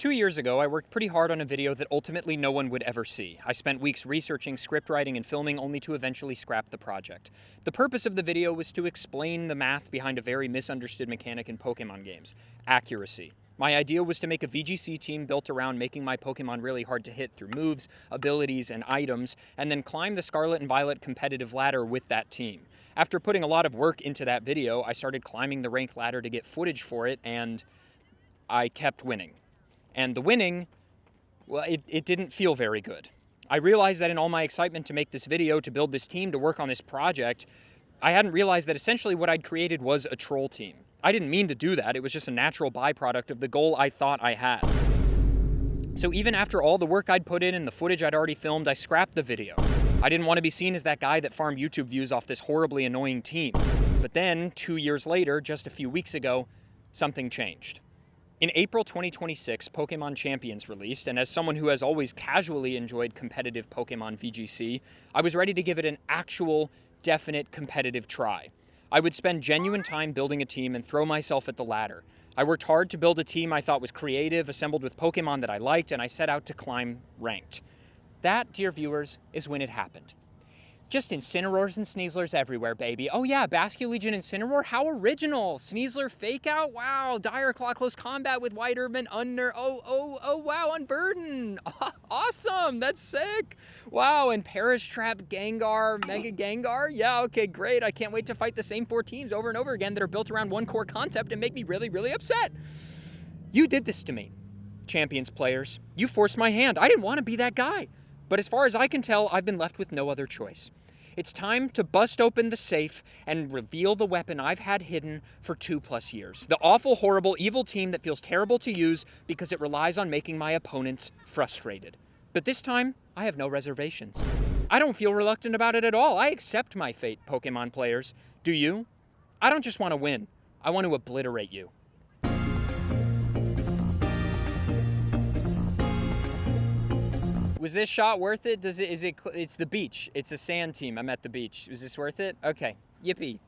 2 years ago, I worked pretty hard on a video that ultimately no one would ever see. I spent weeks researching, script writing, and filming only to eventually scrap the project. The purpose of the video was to explain the math behind a very misunderstood mechanic in Pokemon games: accuracy. My idea was to make a VGC team built around making my Pokemon really hard to hit through moves, abilities, and items, and then climb the Scarlet and Violet competitive ladder with that team. After putting a lot of work into that video, I started climbing the ranked ladder to get footage for it, and I kept winning. And the winning, well, it didn't feel very good. I realized that in all my excitement to make this video, to build this team, to work on this project, I hadn't realized that essentially what I'd created was a troll team. I didn't mean to do that. It was just a natural byproduct of the goal I thought I had. So even after all the work I'd put in and the footage I'd already filmed, I scrapped the video. I didn't want to be seen as that guy that farmed YouTube views off this horribly annoying team. But then, 2 years later, just a few weeks ago, something changed. In April 2026, Pokemon Champions released, and as someone who has always casually enjoyed competitive Pokemon VGC, I was ready to give it an actual, definite competitive try. I would spend genuine time building a team and throw myself at the ladder. I worked hard to build a team I thought was creative, assembled with Pokemon that I liked, and I set out to climb ranked. That, dear viewers, is when it happened. Just Incineroars and Sneaslers everywhere, baby. Oh yeah, Basculegion Incineroar, how original! Sneasler Fake Out, wow! Dire Claw Close Combat with White Urban, oh wow, Unburden! Awesome, that's sick! Wow, and Perish Trap Gengar, Mega Gengar? Yeah, okay, great. I can't wait to fight the same 4 teams over and over again that are built around one core concept and make me really, really upset. You did this to me, Champions players. You forced my hand. I didn't want to be that guy. But as far as I can tell, I've been left with no other choice. It's time to bust open the safe and reveal the weapon I've had hidden for 2+ years. The awful, horrible, evil team that feels terrible to use because it relies on making my opponents frustrated. But this time, I have no reservations. I don't feel reluctant about it at all. I accept my fate, Pokemon players. Do you? I don't just want to win. I want to obliterate you. Was this shot worth it? It's the beach. It's a sand team. I'm at the beach. Was this worth it? Okay. Yippee.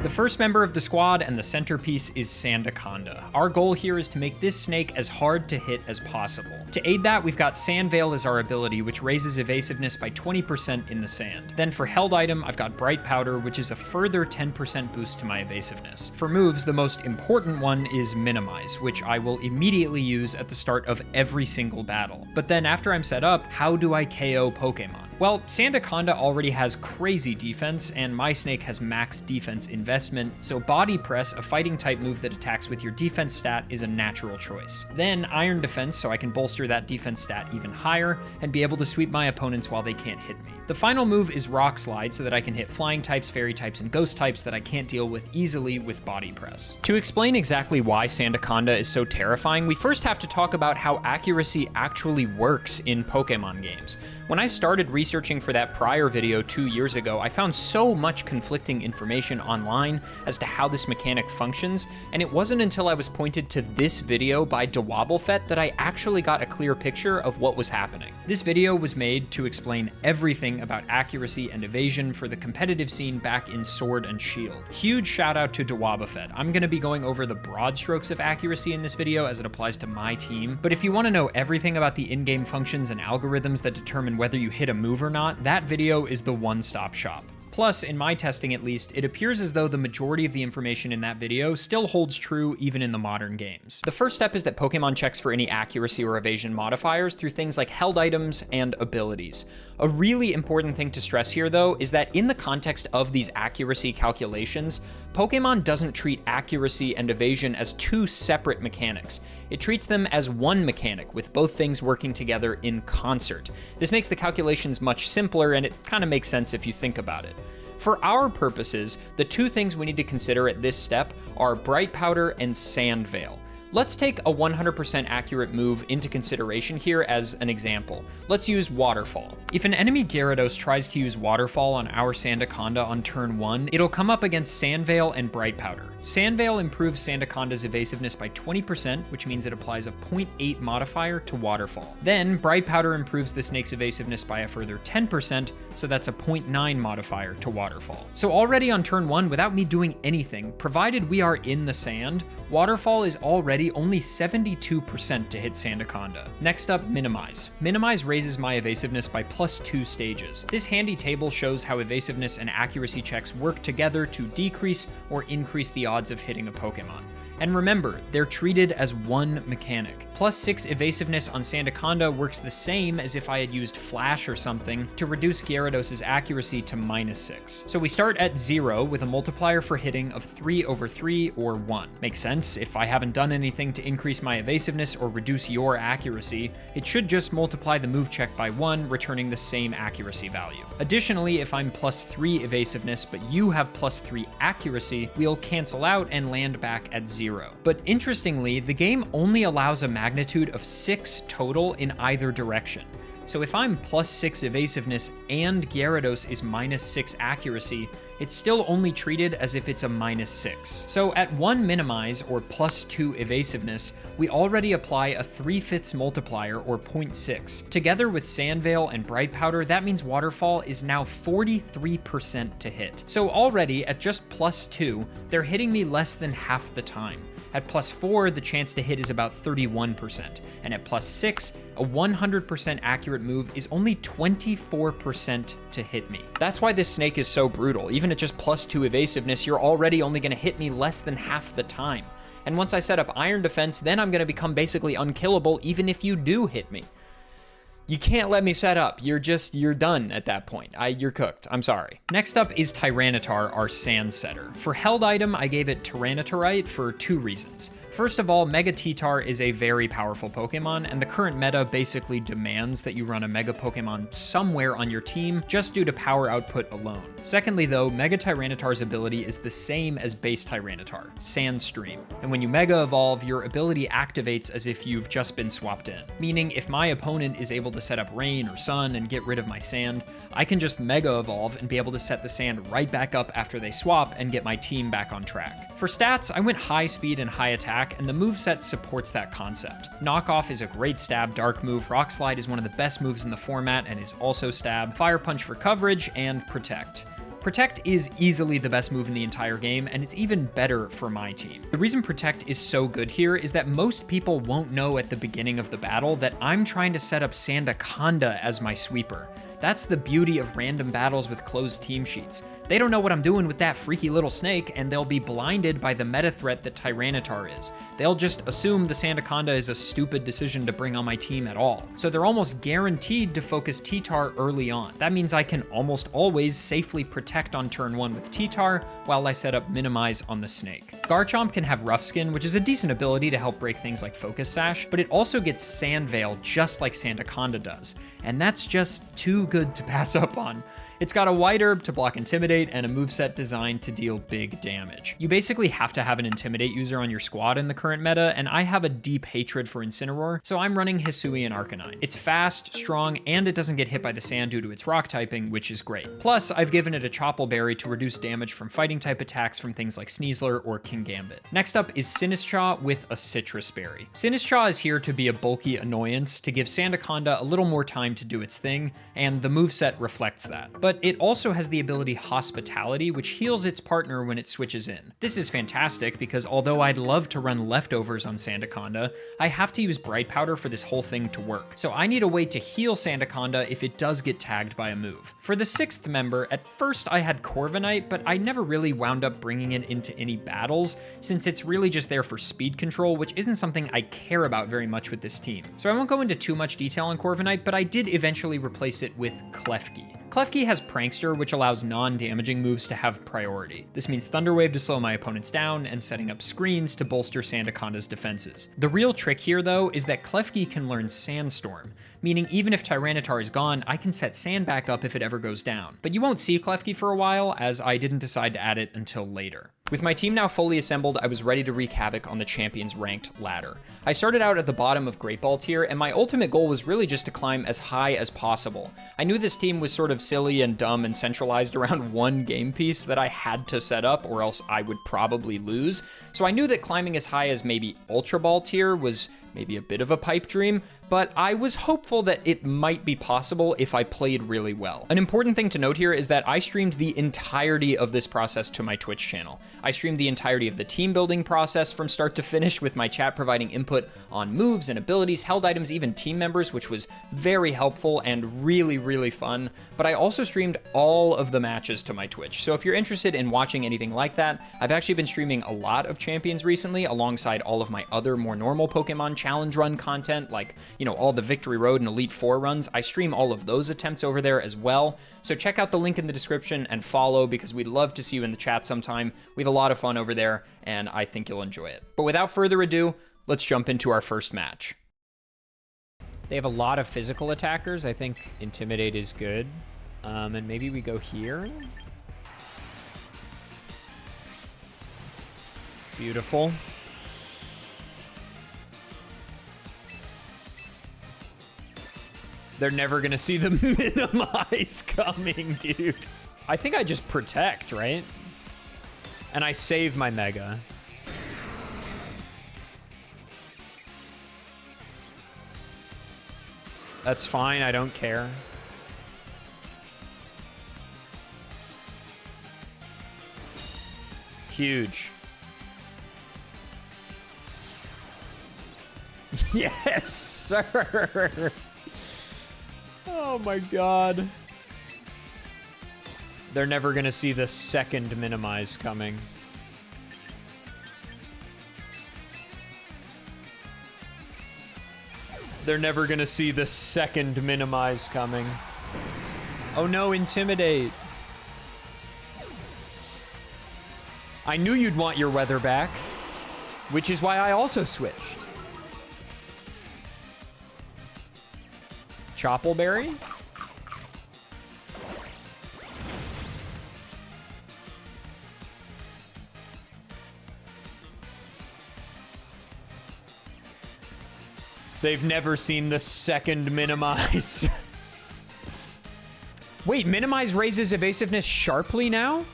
The first member of the squad and the centerpiece is Sandaconda. Our goal here is to make this snake as hard to hit as possible. To aid that, we've got Sand Veil as our ability, which raises evasiveness by 20% in the sand. Then for held item, I've got Bright Powder, which is a further 10% boost to my evasiveness. For moves, the most important one is Minimize, which I will immediately use at the start of every single battle. But then after I'm set up, how do I KO Pokemon? Well, Sandaconda already has crazy defense, and my snake has max defense investment, so Body Press, a fighting type move that attacks with your defense stat, is a natural choice. Then Iron Defense, so I can bolster that defense stat even higher, and be able to sweep my opponents while they can't hit me. The final move is Rock Slide, so that I can hit flying types, fairy types, and ghost types that I can't deal with easily with Body Press. To explain exactly why Sandaconda is so terrifying, we first have to talk about how accuracy actually works in Pokemon games. When I started researching for that prior video 2 years ago, I found so much conflicting information online as to how this mechanic functions, and it wasn't until I was pointed to this video by Dewabblefett that I actually got a clear picture of what was happening. This video was made to explain everything about accuracy and evasion for the competitive scene back in Sword and Shield. Huge shout out to Dewabblefett. I'm going to be going over the broad strokes of accuracy in this video as it applies to my team, but if you want to know everything about the in-game functions and algorithms that determine whether you hit a move or not, that video is the one-stop shop. Plus, in my testing at least, it appears as though the majority of the information in that video still holds true even in the modern games. The first step is that Pokemon checks for any accuracy or evasion modifiers through things like held items and abilities. A really important thing to stress here, though, is that in the context of these accuracy calculations, Pokemon doesn't treat accuracy and evasion as two separate mechanics. It treats them as one mechanic, with both things working together in concert. This makes the calculations much simpler, and it kind of makes sense if you think about it. For our purposes, the two things we need to consider at this step are Bright Powder and Sand Veil. Let's take a 100% accurate move into consideration here as an example. Let's use Waterfall. If an enemy Gyarados tries to use Waterfall on our Sandaconda on turn 1, it'll come up against Sand Veil and Bright Powder. Sand Veil improves Sandaconda's evasiveness by 20%, which means it applies a 0.8 modifier to Waterfall. Then, Bright Powder improves the snake's evasiveness by a further 10%, so that's a 0.9 modifier to Waterfall. So already on turn 1, without me doing anything, provided we are in the sand, Waterfall is already only 72% to hit Sandaconda. Next up, Minimize. Minimize raises my evasiveness by +2 stages. This handy table shows how evasiveness and accuracy checks work together to decrease or increase the odds of hitting a Pokemon. And remember, they're treated as one mechanic. +6 evasiveness on Sandaconda works the same as if I had used Flash or something to reduce Gyarados' accuracy to -6. So we start at 0 with a multiplier for hitting of 3/3 or 1. Makes sense, if I haven't done anything to increase my evasiveness or reduce your accuracy, it should just multiply the move check by 1, returning the same accuracy value. Additionally, if I'm +3 evasiveness but you have +3 accuracy, we'll cancel out and land back at 0. But interestingly, the game only allows a magnitude of 6 total in either direction. So if I'm +6 evasiveness and Gyarados is -6 accuracy, it's still only treated as if it's a -6. So at 1 minimize or +2 evasiveness, we already apply a 3/5 multiplier or 0.6. Together with Sand Veil and Bright Powder, that means Waterfall is now 43% to hit. So already at just +2, they're hitting me less than half the time. At +4, the chance to hit is about 31%, and at +6, a 100% accurate move is only 24% to hit me. That's why this snake is so brutal. Even at just +2 evasiveness, you're already only gonna hit me less than half the time. And once I set up Iron Defense, then I'm gonna become basically unkillable even if you do hit me. You can't let me set up. You're done at that point. You're cooked. I'm sorry. Next up is Tyranitar, our Sand Setter. For held item, I gave it Tyranitarite for 2 reasons. First of all, Mega T-Tar is a very powerful Pokemon, and the current meta basically demands that you run a Mega Pokemon somewhere on your team just due to power output alone. Secondly though, Mega Tyranitar's ability is the same as base Tyranitar, Sandstream. And when you Mega Evolve, your ability activates as if you've just been swapped in. Meaning if my opponent is able to set up Rain or Sun and get rid of my Sand, I can just Mega Evolve and be able to set the Sand right back up after they swap and get my team back on track. For stats, I went high speed and high attack, and the moveset supports that concept. Knockoff is a great stab dark move, Rock Slide is one of the best moves in the format and is also stab, Fire Punch for coverage, and Protect. Protect is easily the best move in the entire game, and it's even better for my team. The reason Protect is so good here is that most people won't know at the beginning of the battle that I'm trying to set up Sandaconda as my sweeper. That's the beauty of random battles with closed team sheets. They don't know what I'm doing with that freaky little snake, and they'll be blinded by the meta threat that Tyranitar is. They'll just assume the Sandaconda is a stupid decision to bring on my team at all. So they're almost guaranteed to focus T-Tar early on. That means I can almost always safely protect on turn 1 with T-Tar while I set up Minimize on the snake. Garchomp can have Rough Skin, which is a decent ability to help break things like Focus Sash, but it also gets Sand Veil just like Sandaconda does. And that's just too good to pass up on. It's got a White Herb to block Intimidate and a moveset designed to deal big damage. You basically have to have an Intimidate user on your squad in the current meta, and I have a deep hatred for Incineroar, so I'm running Hisui and Arcanine. It's fast, strong, and it doesn't get hit by the sand due to its rock typing, which is great. Plus, I've given it a Chople Berry to reduce damage from fighting type attacks from things like Sneasler or Kingambit. Next up is Sinistcha with a Citrus Berry. Sinistcha is here to be a bulky annoyance to give Sandaconda a little more time to do its thing, and the moveset reflects that. But it also has the ability Hospitality, which heals its partner when it switches in. This is fantastic because although I'd love to run Leftovers on Sandaconda, I have to use Bright Powder for this whole thing to work. So I need a way to heal Sandaconda if it does get tagged by a move. For the 6th member, at first I had Corviknight, but I never really wound up bringing it into any battles since it's really just there for speed control, which isn't something I care about very much with this team. So I won't go into too much detail on Corviknight, but I did eventually replace it with Klefki. Klefki has Prankster, which allows non-damaging moves to have priority. This means Thunder Wave to slow my opponents down and setting up screens to bolster Sandaconda's defenses. The real trick here, though, is that Klefki can learn Sandstorm, meaning even if Tyranitar is gone, I can set Sand back up if it ever goes down. But you won't see Klefki for a while, as I didn't decide to add it until later. With my team now fully assembled, I was ready to wreak havoc on the Champions ranked ladder. I started out at the bottom of Great Ball tier, and my ultimate goal was really just to climb as high as possible. I knew this team was sort of silly and dumb and centralized around one game piece that I had to set up, or else I would probably lose. So I knew that climbing as high as maybe Ultra Ball tier was maybe a bit of a pipe dream, but I was hopeful that it might be possible if I played really well. An important thing to note here is that I streamed the entirety of this process to my Twitch channel. I streamed the entirety of the team building process from start to finish, with my chat providing input on moves and abilities, held items, even team members, which was very helpful and really, really fun. But I also streamed all of the matches to my Twitch. So if you're interested in watching anything like that, I've actually been streaming a lot of Champions recently, alongside all of my other more normal Pokemon challenge run content, like, you know, all the Victory Road and Elite Four runs. I stream all of those attempts over there as well. So check out the link in the description and follow, because we'd love to see you in the chat sometime. We have a lot of fun over there, and I think you'll enjoy it. But without further ado, let's jump into our first match. They have a lot of physical attackers. I think Intimidate is good. And maybe we go here. Beautiful. They're never gonna see the minimize coming, dude. I think I just protect, right? And I save my Mega. That's fine, I don't care. Huge. Yes, sir. Oh my god. They're never gonna see the second minimize coming. They're never gonna see the second minimize coming. Oh no, Intimidate. I knew you'd want your weather back, which is why I also switched. Choppleberry? They've never seen the second minimize. Wait, minimize raises evasiveness sharply now?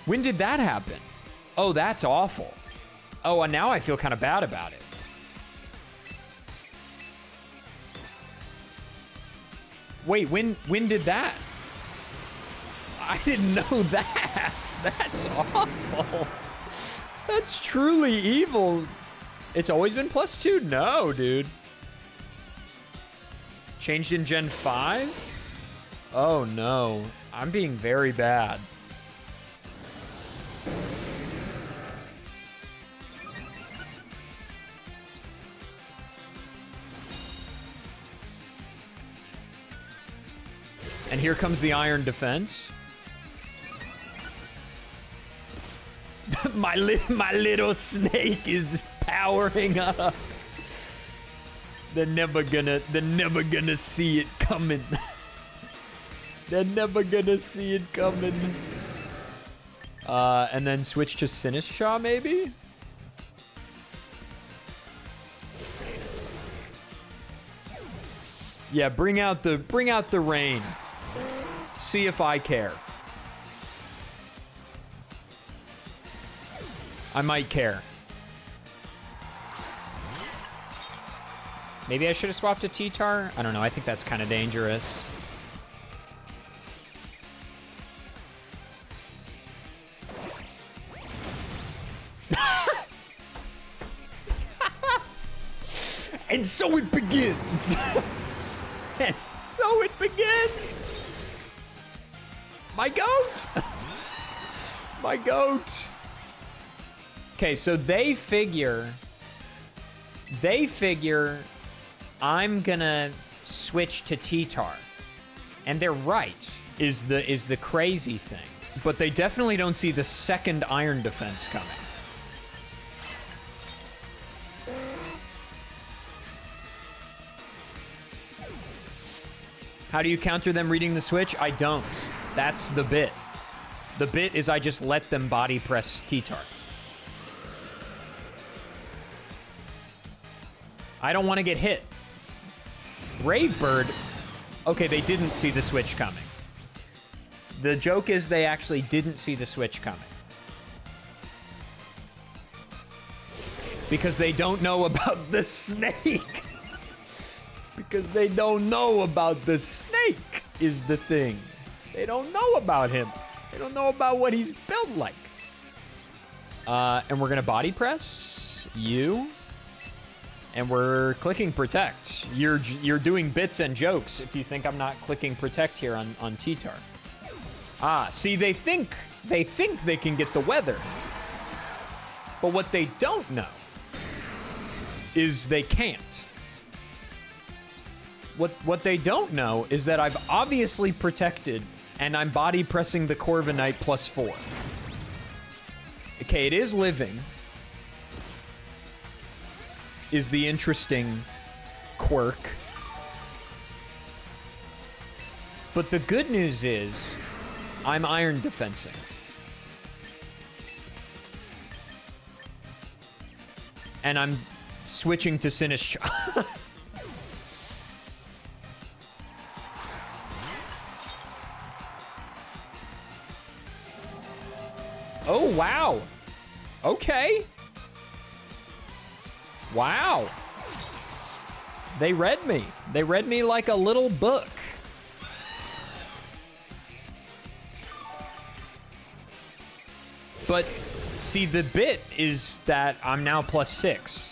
When did that happen? Oh, that's awful. Oh, and now I feel kind of bad about it. Wait, when did that? I didn't know that. That's awful. That's truly evil. It's always been +2? No, dude. Changed in Gen 5? Oh no. I'm being very bad. And here comes the Iron Defense. my little snake is powering up. They're never gonna see it coming. They're never gonna see it coming. And then switch to Sinistcha, maybe? Yeah, bring out the rain. See if I care. I might care. Maybe I should have swapped to T-Tar? I don't know, I think that's kind of dangerous. And so it begins! And so it begins! My goat! My goat! Okay, so they figure I'm gonna switch to T-Tar. And they're right, is the crazy thing. But they definitely don't see the second Iron Defense coming. How do you counter them reading the switch? I don't. That's the bit. The bit is I just let them body press T-Tar. I don't want to get hit. Bravebird. Okay, they didn't see the switch coming. The joke is they actually didn't see the switch coming. Because they don't know about the snake. Because they don't know about the snake is the thing. They don't know about him. They don't know about what he's built like. And we're gonna body press you. And we're clicking protect. You're doing bits and jokes if you think I'm not clicking protect here on T-Tar. Ah, see, they think they can get the weather. But what they don't know is they can't. What they don't know is that I've obviously protected and I'm body pressing the Corviknight +4. Okay, it is living. Is the interesting quirk. But the good news is I'm iron defensing. And I'm switching to Sinister. Oh, wow. Okay. Wow. They read me. They read me like a little book. But see, the bit is that I'm now +6.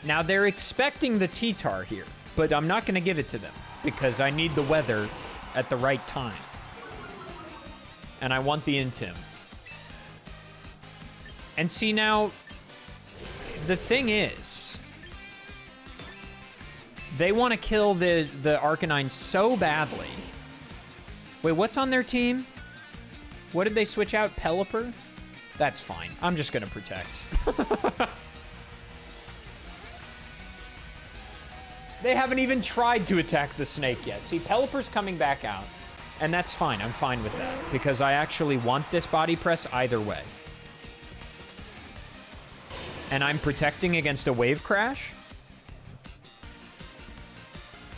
Now they're expecting the T-Tar here, but I'm not going to give it to them because I need the weather at the right time. And I want the Intim. And see, now, the thing is, they want to kill the Arcanine so badly. Wait, what's on their team? What did they switch out? Pelipper? That's fine. I'm just going to protect. They haven't even tried to attack the snake yet. See, Pelipper's coming back out. And that's fine. I'm fine with that. Because I actually want this body press either way. And I'm protecting against a wave crash.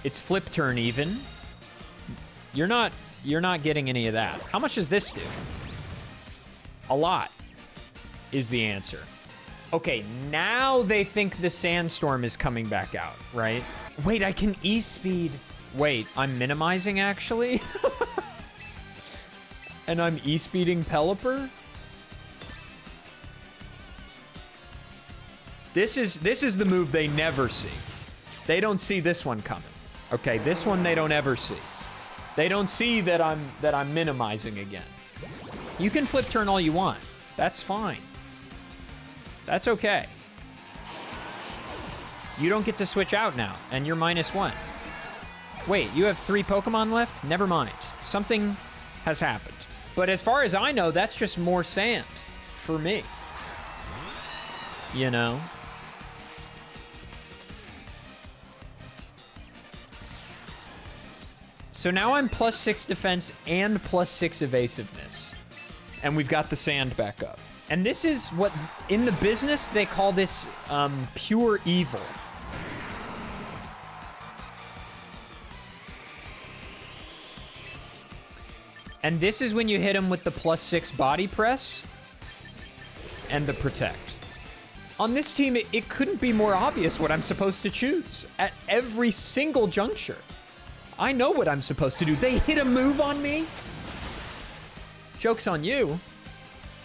It's flip turn even. You're not getting any of that. How much does this do? A lot is the answer. Okay, now they think the sandstorm is coming back out, right? Wait, I can E-speed. Wait, I'm minimizing actually? And I'm E-speeding Pelipper? This is the move they never see. They don't see this one coming. Okay, this one they don't ever see. They don't see that I'm minimizing again. You can flip turn all you want. That's fine. That's okay. You don't get to switch out now, and you're -1. Wait, you have 3 Pokemon left? Never mind. Something has happened. But as far as I know, that's just more sand for me. You know? So now I'm +6 defense and +6 evasiveness. And we've got the sand back up. And this is what, in the business, they call this pure evil. And this is when you hit him with the +6 body press and the protect. On this team, it couldn't be more obvious what I'm supposed to choose at every single juncture. I know what I'm supposed to do. They hit a move on me. Joke's on you.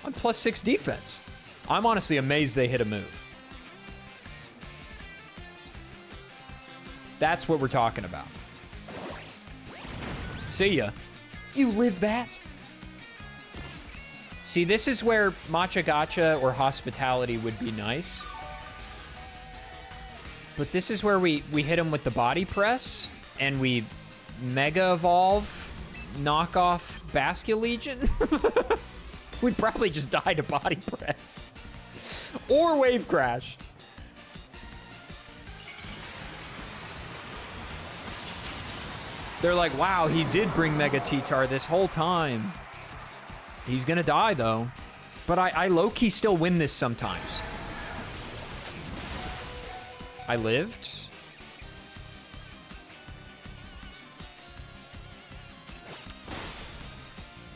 I'm +6 defense. I'm honestly amazed they hit a move. That's what we're talking about. See ya. You live that? See, this is where Matcha Gotcha or Hospitality would be nice. But this is where we hit him with the body press, and we Mega Evolve, knock off Basculegion. We'd probably just die to body press. Or Wave Crash. They're like, wow, he did bring Mega T-Tar this whole time. He's gonna die, though. But I low-key still win this sometimes. I lived.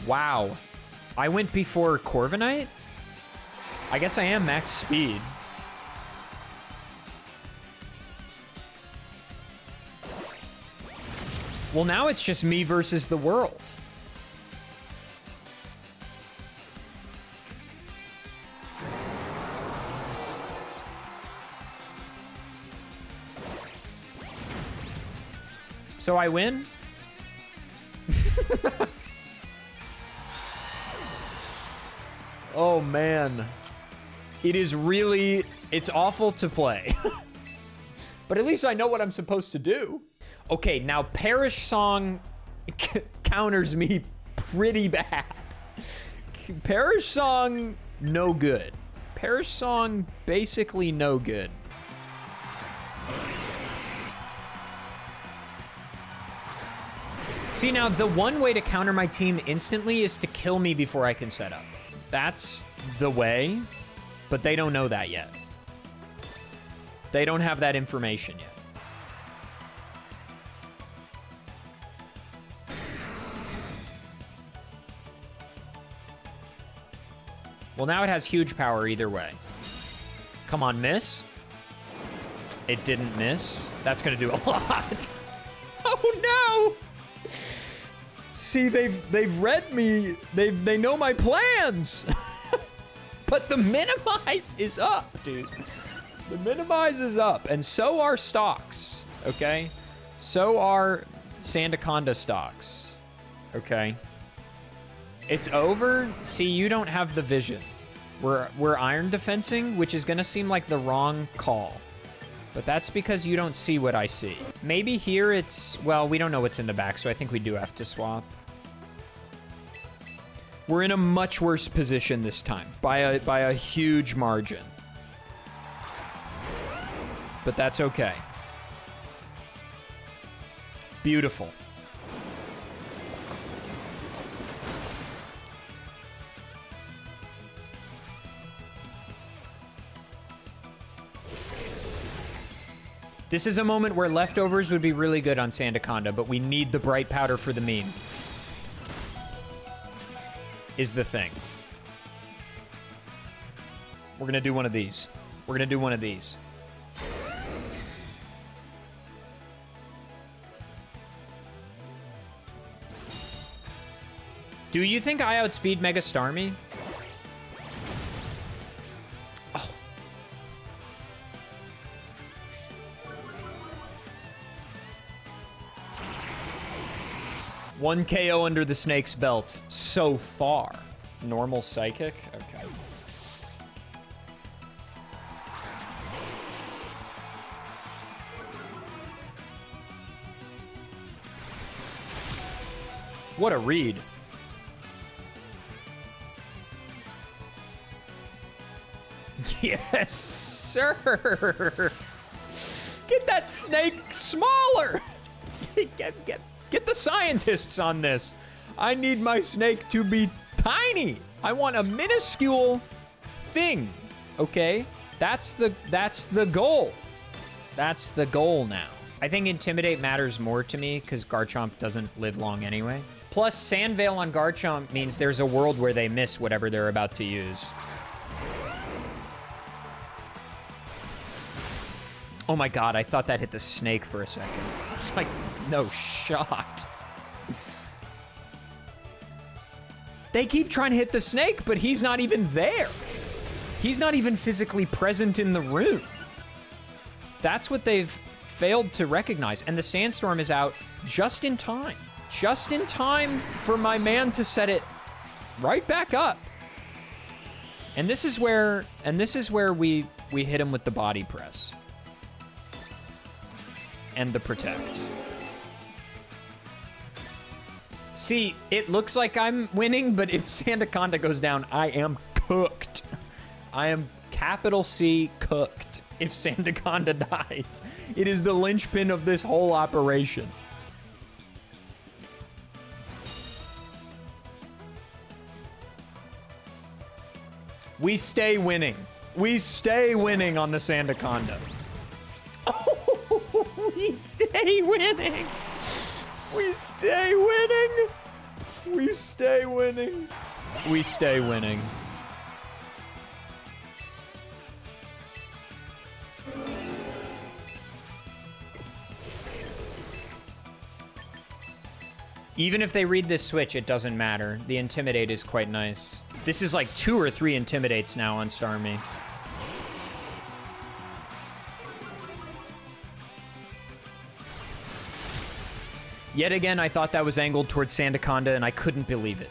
Wow. I went before Corviknight? I guess I am max speed. Well, now it's just me versus the world. So I win? Oh, man. It is really... It's awful to play. But at least I know what I'm supposed to do. Okay, now Perish Song counters me pretty bad. Perish Song, no good. Perish Song, basically no good. See, now, the one way to counter my team instantly is to kill me before I can set up. That's the way, but they don't know that yet. They don't have that information yet. Well, now it has huge power either way. Come on, miss. It didn't miss. That's gonna do a lot. Oh, no! See, they've read me. They know my plans. But the minimize is up, dude. The minimize is up, and so are stocks, okay? So are Sandaconda stocks, okay? It's over. See, you don't have the vision. We're iron defensing, which is gonna seem like the wrong call. But that's because you don't see what I see. Maybe here it's, well, we don't know what's in the back, so I think we do have to swap. We're in a much worse position this time, by a huge margin. But that's okay. Beautiful. This is a moment where leftovers would be really good on Sandaconda, but we need the bright powder for the meme. Is the thing. We're gonna do one of these. We're gonna do one of these. Do you think I outspeed Mega Starmie? Oh. 1 KO under the snake's belt so far. Normal psychic? Okay. What a read. Yes, sir. Get that snake smaller. Get the scientists on this. I need my snake to be tiny. I want a minuscule thing, okay? That's the goal. That's the goal now. I think Intimidate matters more to me because Garchomp doesn't live long anyway. Plus, Sandveil on Garchomp means there's a world where they miss whatever they're about to use. Oh my god, I thought that hit the snake for a second. I was like, no shot. They keep trying to hit the snake, but he's not even there. He's not even physically present in the room. That's what they've failed to recognize. And the Sandstorm is out just in time. Just in time for my man to set it right back up. And this is where we hit him with the body press. And the protect. See, it looks like I'm winning, but if Sandaconda goes down, I am cooked. I am capital C cooked if Sandaconda dies. It is the linchpin of this whole operation. We stay winning. We stay winning on the Sandaconda. Oh, we stay winning. We stay winning. We stay winning. We stay winning. Even if they read this switch, it doesn't matter. The Intimidate is quite nice. This is like 2 or 3 Intimidates now on Starmie. Yet again, I thought that was angled towards Sandaconda, and I couldn't believe it.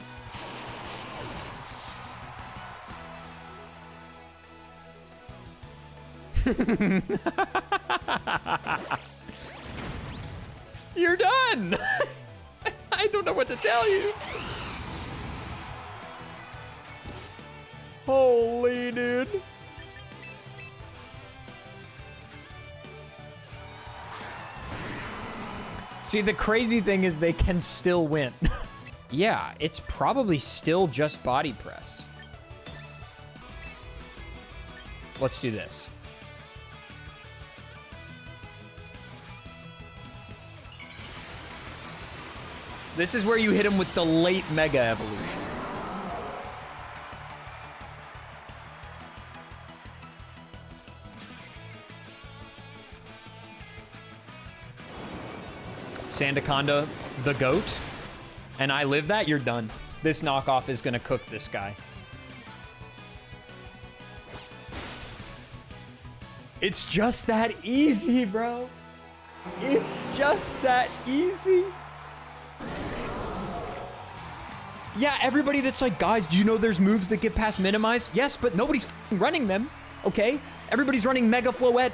You're done! I don't know what to tell you. Holy dude. See, the crazy thing is they can still win. Yeah, it's probably still just body press. Let's do this. This is where you hit him with the late Mega Evolution. Sandaconda, the GOAT, and I live that, you're done. This knockoff is gonna cook this guy. It's just that easy, bro. It's just that easy. Yeah, everybody that's like, guys, do you know there's moves that get past minimize? Yes, but nobody's f***ing running them, okay? Everybody's running Mega Floette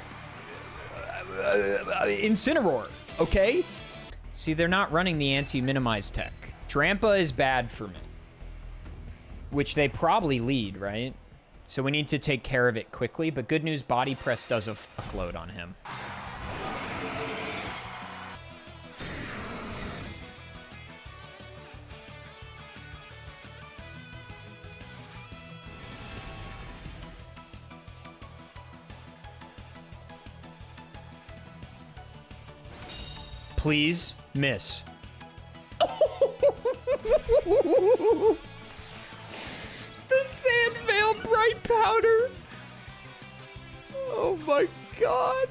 Incineroar, okay? See, they're not running the anti-minimize tech. Drampa is bad for me. Which they probably lead, right? So we need to take care of it quickly, but good news, Body Press does a fuckload on him. Please miss. The Sand Veil Bright Powder. Oh my god.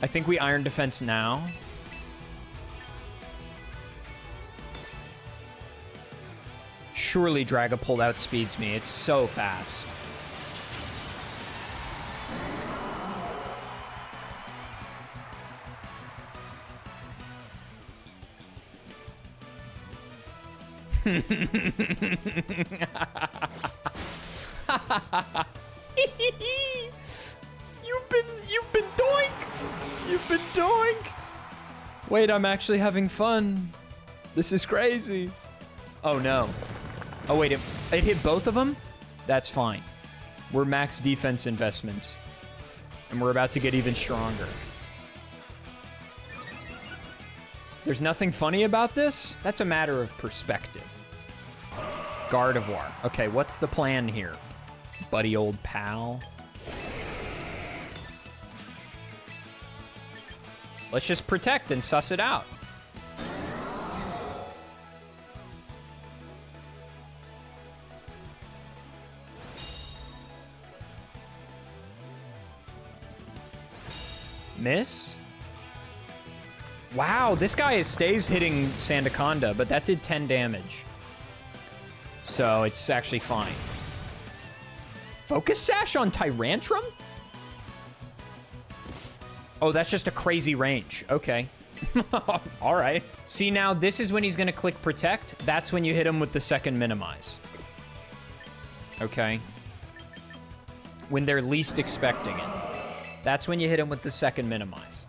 I think we Iron Defense now. Surely Dragapult outspeeds me. It's so fast. You've been doinked. You've been doinked. Wait, I'm actually having fun. This is crazy. Oh no. Oh wait, it hit both of them? That's fine. We're max defense investment. And we're about to get even stronger. There's nothing funny about this? That's a matter of perspective. Gardevoir. Okay, what's the plan here? Buddy old pal. Let's just protect and suss it out. Miss? Wow, this guy stays hitting Sandaconda, but that did 10 damage. So it's actually fine. Focus Sash on Tyrantrum? Oh, that's just a crazy range. Okay. All right. See, now this is when he's going to click Protect. That's when you hit him with the second Minimize. Okay. When they're least expecting it. That's when you hit him with the second Minimize.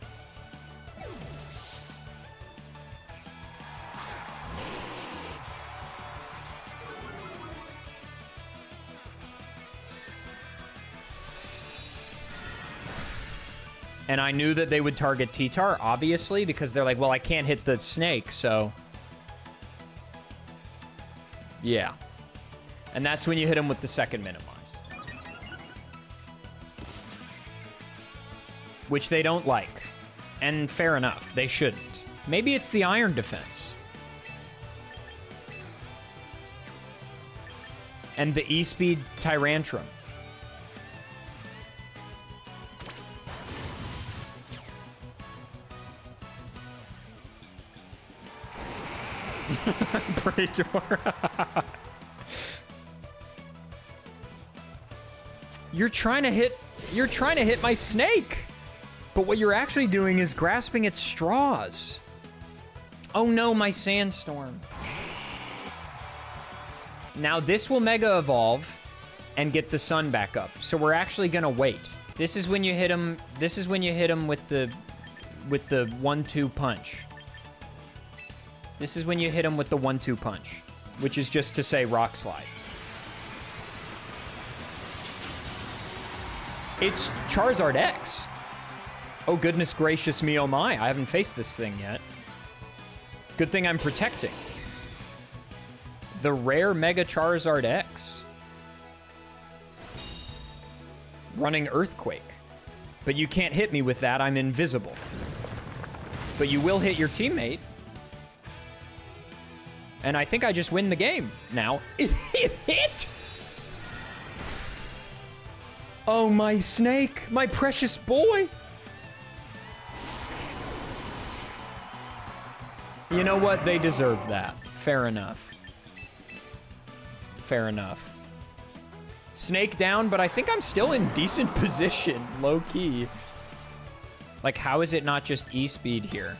And I knew that they would target T-Tar, obviously, because they're like, well, I can't hit the snake, so... Yeah. And that's when you hit him with the second minimize. Which they don't like. And fair enough, they shouldn't. Maybe it's the iron defense. And the E-speed Tyrantrum. Praetor. You're trying to hit my snake. But what you're actually doing is grasping at straws. Oh no, my sandstorm. Now this will Mega Evolve and get the sun back up. So we're actually gonna wait. This is when you hit him. This is when you hit him with the 1-2 punch. This is when you hit him with the 1-2 punch, which is just to say Rock Slide. It's Charizard X. Oh, goodness gracious me, oh my. I haven't faced this thing yet. Good thing I'm protecting. The rare Mega Charizard X. Running Earthquake. But you can't hit me with that, I'm invisible. But you will hit your teammate. And I think I just win the game now. It hit! Oh, my snake, my precious boy. You know what? They deserve that. Fair enough. Fair enough. Snake down, but I think I'm still in decent position, low key. Like, how is it not just E-speed here?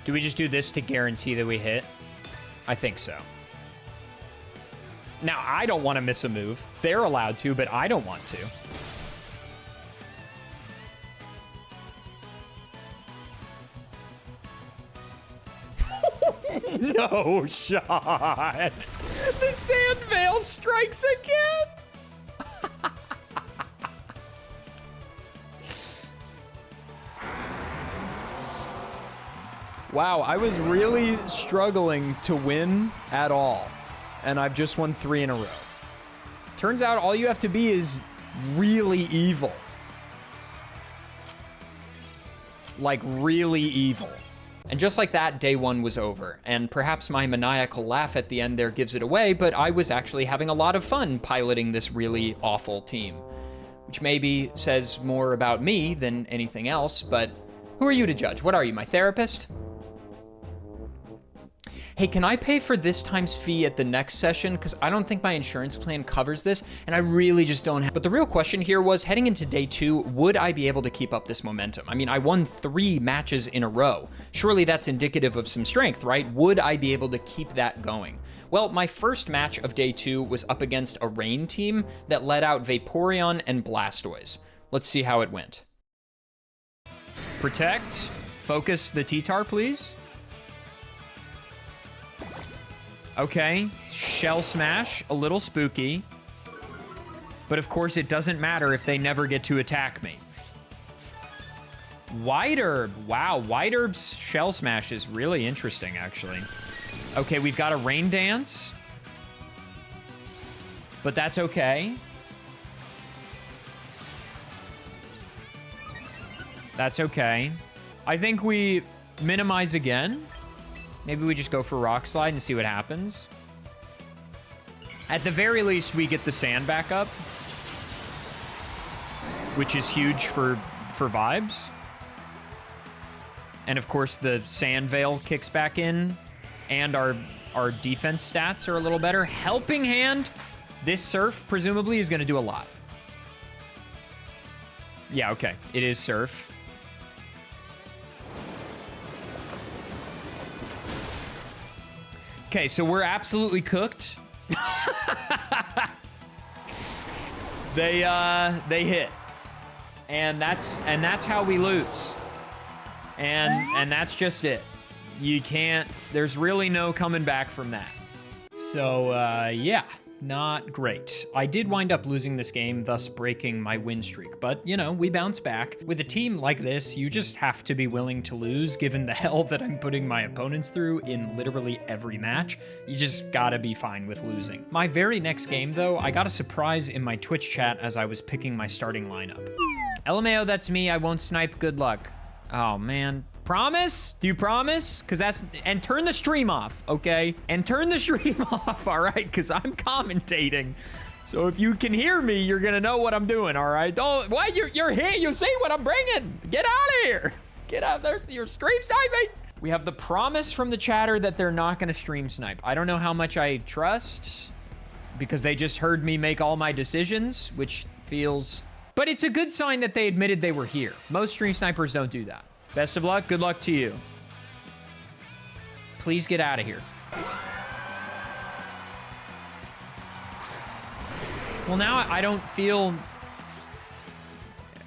Do we just do this to guarantee that we hit? I think so. Now, I don't want to miss a move. They're allowed to, but I don't want to. No shot. The Sand Veil strikes again. Wow, I was really struggling to win at all. And I've just won 3 in a row. Turns out all you have to be is really evil. Like, really evil. And just like that, day 1 was over. And perhaps my maniacal laugh at the end there gives it away, but I was actually having a lot of fun piloting this really awful team. Which maybe says more about me than anything else, but who are you to judge? What are you, my therapist? Hey, can I pay for this time's fee at the next session? Because I don't think my insurance plan covers this, and I really just don't have. But the real question here was, heading into day 2, would I be able to keep up this momentum? I mean, I won 3 matches in a row. Surely that's indicative of some strength, right? Would I be able to keep that going? Well, my first match of day 2 was up against a rain team that let out Vaporeon and Blastoise. Let's see how it went. Protect. Focus the T-Tar, please. Okay, Shell Smash, a little spooky. But of course it doesn't matter if they never get to attack me. White Herb, wow, White Herb's Shell Smash is really interesting, actually. Okay, we've got a Rain Dance. But that's okay. That's okay. I think we minimize again. Maybe we just go for Rock Slide and see what happens. At the very least, we get the sand back up, which is huge for vibes. And of course, the Sand Veil kicks back in, and our defense stats are a little better. Helping Hand, this Surf presumably is going to do a lot. Yeah, okay. It is surf. Okay, so we're absolutely cooked. They hit. And that's how we lose. And that's just it. You can't, there's really no coming back from that. So, yeah, not great. I did wind up losing this game, thus breaking my win streak. But, you know, we bounce back. With a team like this, you just have to be willing to lose, given the hell that I'm putting my opponents through in literally every match. You just gotta be fine with losing. My very next game, though, I got a surprise in my Twitch chat as I was picking my starting lineup. LMAO, that's me. I won't snipe. Good luck. Oh, man. Promise? Do you promise? Because that's... And turn the stream off, okay? And turn the stream off, all right? Because I'm commentating. So if you can hear me, you're going to know what I'm doing, all right? Don't... Why? You're here. You see what I'm bringing. Get out of here. Get out there. You're stream sniping. We have the promise from the chatter that they're not going to stream snipe. I don't know how much I trust because they just heard me make all my decisions, which feels... But it's a good sign that they admitted they were here. Most stream snipers don't do that. Best of luck. Good luck to you. Please get out of here. Well, now I don't feel...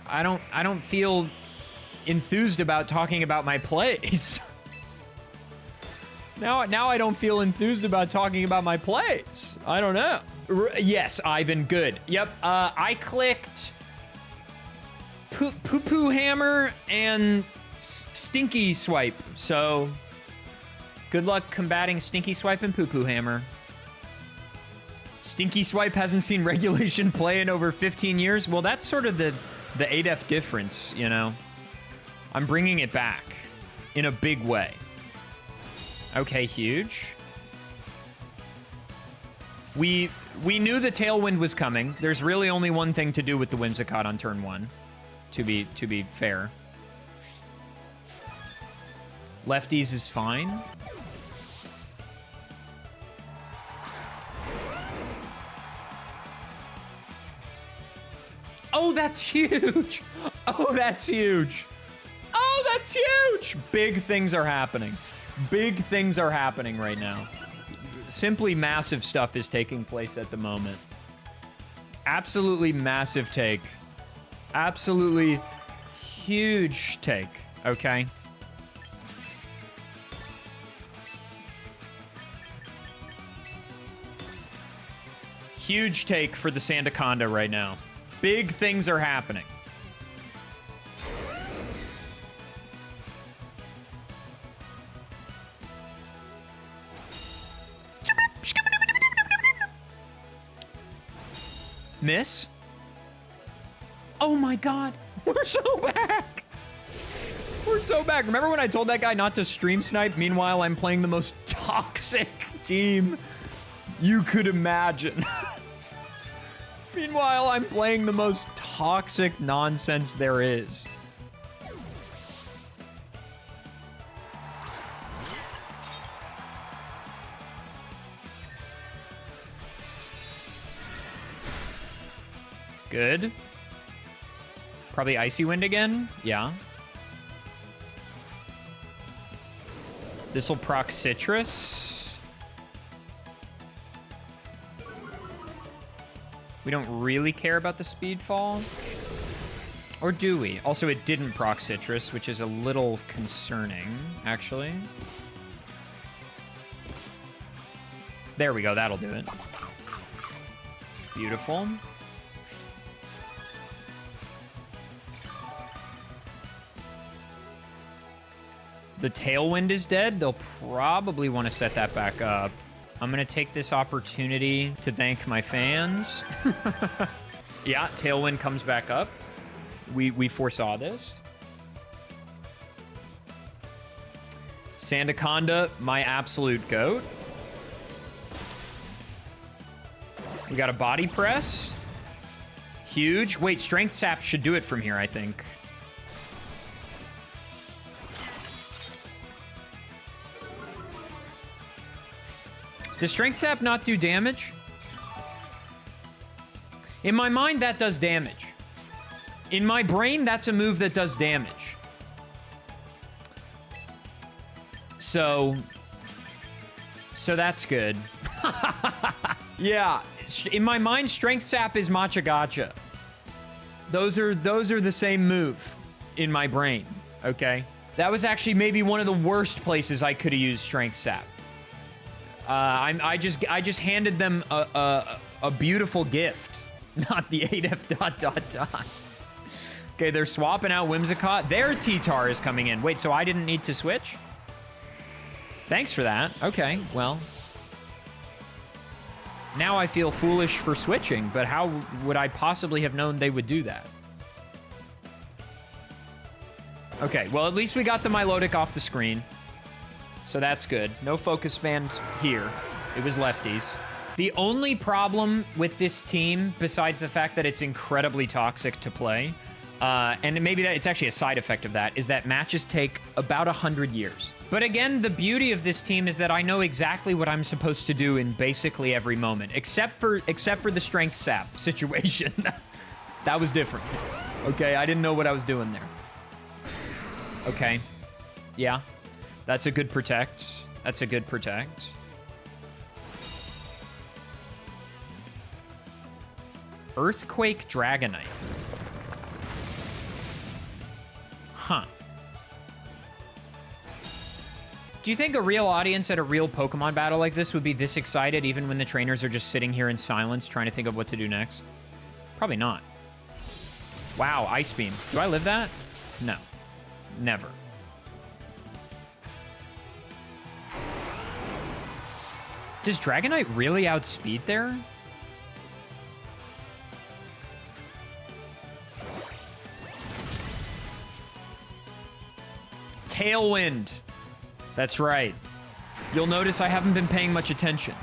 I don't feel enthused about talking about my plays. Now I don't feel enthused about talking about my plays. I don't know. Yes, Ivan, good. Yep, I clicked... Poo-poo hammer and stinky swipe. So good luck combating stinky swipe and poo-poo hammer. Stinky swipe hasn't seen regulation play in over 15 years. Well, that's sort of the ADEF difference, you know. I'm bringing it back in a big way. Okay, huge. We knew the tailwind was coming. There's really only one thing to do with the Whimsicott on turn 1. To be fair. Lefties is fine. Oh, that's huge. Oh, that's huge. Oh, that's huge. Big things are happening. Big things are happening right now. Simply massive stuff is taking place at the moment. Absolutely massive take. Absolutely huge take, okay? Huge take for the Sandaconda right now. Big things are happening. Miss? Oh my god, we're so back. We're so back. Remember when I told that guy not to stream snipe? Meanwhile, I'm playing the most toxic team you could imagine. Meanwhile, I'm playing the most toxic nonsense there is. Good. Probably Icy Wind again? Yeah. This'll proc Citrus. We don't really care about the speed fall. Or do we? Also, it didn't proc Citrus, which is a little concerning, actually. There we go, that'll do it. Beautiful. The Tailwind is dead. They'll probably want to set that back up. I'm going to take this opportunity to thank my fans. Yeah, Tailwind comes back up. We foresaw this. Sandaconda, my absolute goat. We got a body press. Huge. Wait, Strength Sap should do it from here, I think. Does Strength Sap not do damage? In my mind, that does damage. In my brain, that's a move that does damage. So that's good. Yeah, in my mind, Strength Sap is Matcha Gotcha. Those are the same move in my brain, okay? That was actually maybe one of the worst places I could have used Strength Sap. I just handed them a beautiful gift, not the 8F ... Okay, they're swapping out Whimsicott. Their T-Tar is coming in. Wait, so I didn't need to switch? Thanks for that. Okay, well. Now I feel foolish for switching, but how would I possibly have known they would do that? Okay, well, at least we got the Milotic off the screen. So that's good. No focus band here. It was lefties. The only problem with this team, besides the fact that it's incredibly toxic to play, and maybe that it's actually a side effect of that, is that matches take about 100 years. But again, the beauty of this team is that I know exactly what I'm supposed to do in basically every moment, except for the Strength Sap situation. That was different. Okay, I didn't know what I was doing there. Okay. Yeah. That's a good protect. That's a good protect. Earthquake Dragonite. Huh. Do you think a real audience at a real Pokemon battle like this would be this excited even when the trainers are just sitting here in silence trying to think of what to do next? Probably not. Wow, Ice Beam. Do I live that? No. Never. Does Dragonite really outspeed there? Tailwind. That's right. You'll notice I haven't been paying much attention.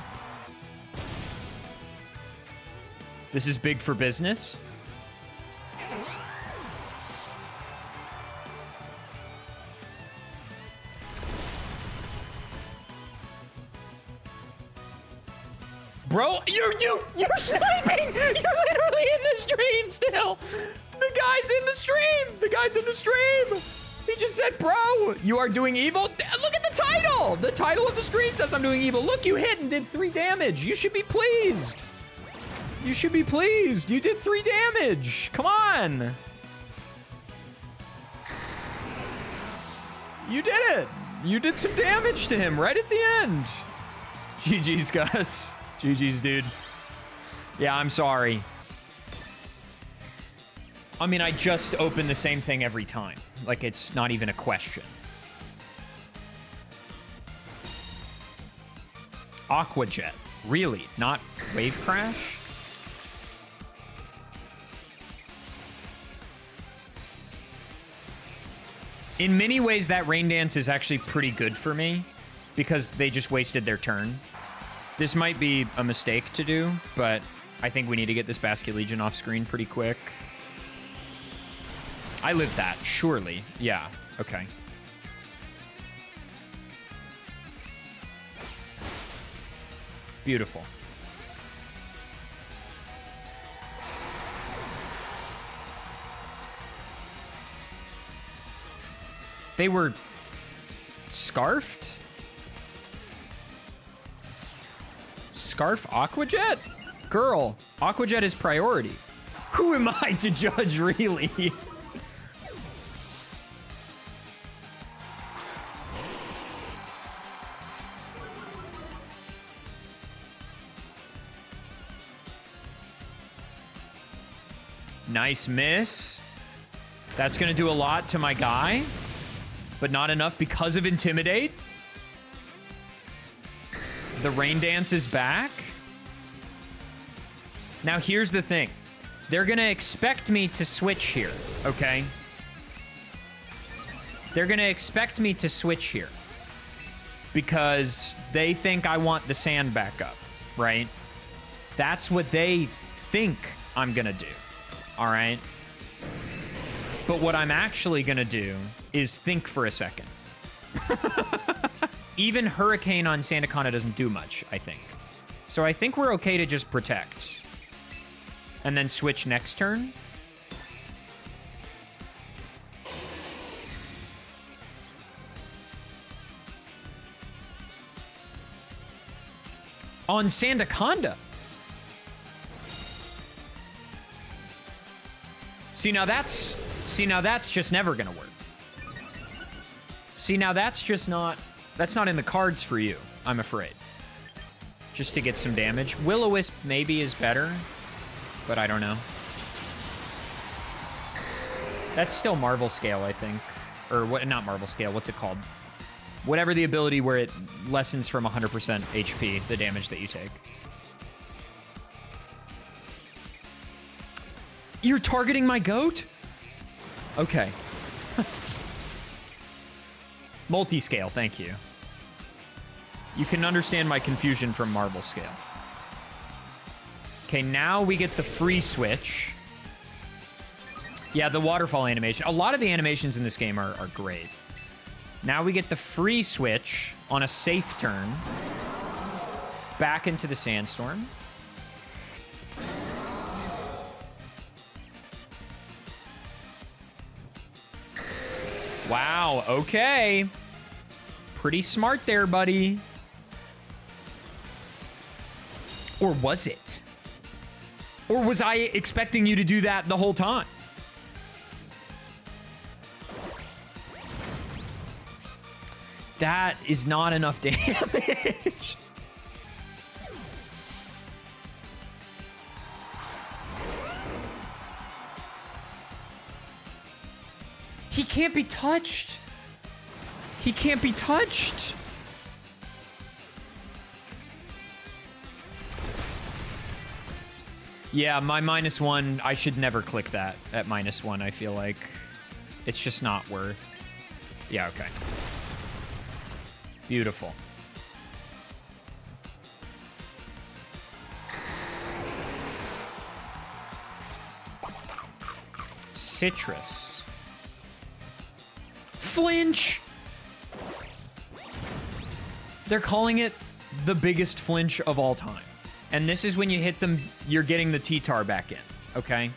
This is big for business. Bro, you're sniping! You're literally in the stream still! The guy's in the stream! The guy's in the stream! He just said, bro, you are doing evil? Look at the title! The title of the stream says I'm doing evil. Look, you hit and did 3 damage. You should be pleased. You should be pleased. You did 3 damage. Come on. You did it. You did some damage to him right at the end. GG's, Gus. GG's, dude. Yeah, I'm sorry. I mean, I just open the same thing every time. Like, it's not even a question. Aqua Jet. Really? Not Wave Crash? In many ways, that Rain Dance is actually pretty good for me because they just wasted their turn. This might be a mistake to do, but I think we need to get this Basculegion off screen pretty quick. I live that, surely. Yeah, okay. Beautiful. They were scarfed? Scarf Aqua Jet? Girl, Aqua Jet is priority. Who am I to judge, really? Nice miss. That's gonna do a lot to my guy, but not enough because of Intimidate. The Rain Dance is back. Now here's the thing. They're gonna expect me to switch here, okay? They're gonna expect me to switch here because they think I want the sand back up, right? That's what they think I'm gonna do. All right. But what I'm actually gonna do is think for a second. Even Hurricane on Sandaconda doesn't do much, I think. So I think we're okay to just protect. And then switch next turn. On Sandaconda. See, now that's just never gonna work. See, now that's not in the cards for you, I'm afraid. Just to get some damage. Will-O-Wisp maybe is better, but I don't know. That's still Marvel Scale, I think. Or what? Not Marvel Scale, what's it called? Whatever the ability where it lessens from 100% HP, the damage that you take. You're targeting my goat? Okay. Multi-scale, thank you. You can understand my confusion from Marvel Scale. Okay, now we get the free switch. Yeah, the waterfall animation. A lot of the animations in this game are great. Now we get the free switch on a safe turn. Back into the sandstorm. Wow, okay. Pretty smart there, buddy. Or was it? Or was I expecting you to do that the whole time? That is not enough damage. He can't be touched. He can't be touched. Yeah, my -1, I should never click that at -1, I feel like. It's just not worth. Yeah, okay. Beautiful. Citrus. Flinch! They're calling it the biggest flinch of all time. And this is when you hit them, you're getting the T-Tar back in, okay?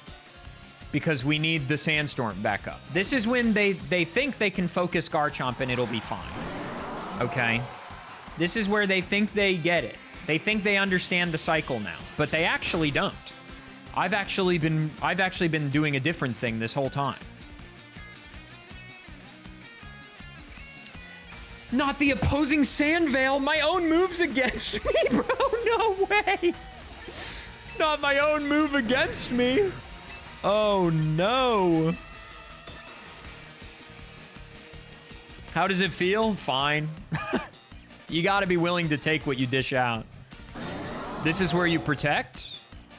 Because we need the Sandstorm back up. This is when they think they can focus Garchomp and it'll be fine, okay? This is where they think they get it. They think they understand the cycle now, but they actually don't. I've actually been doing a different thing this whole time. Not the opposing Sand Veil. My own move's against me, bro. No way. Not my own move against me. Oh, no. How does it feel? Fine. You gotta be willing to take what you dish out. This is where you protect,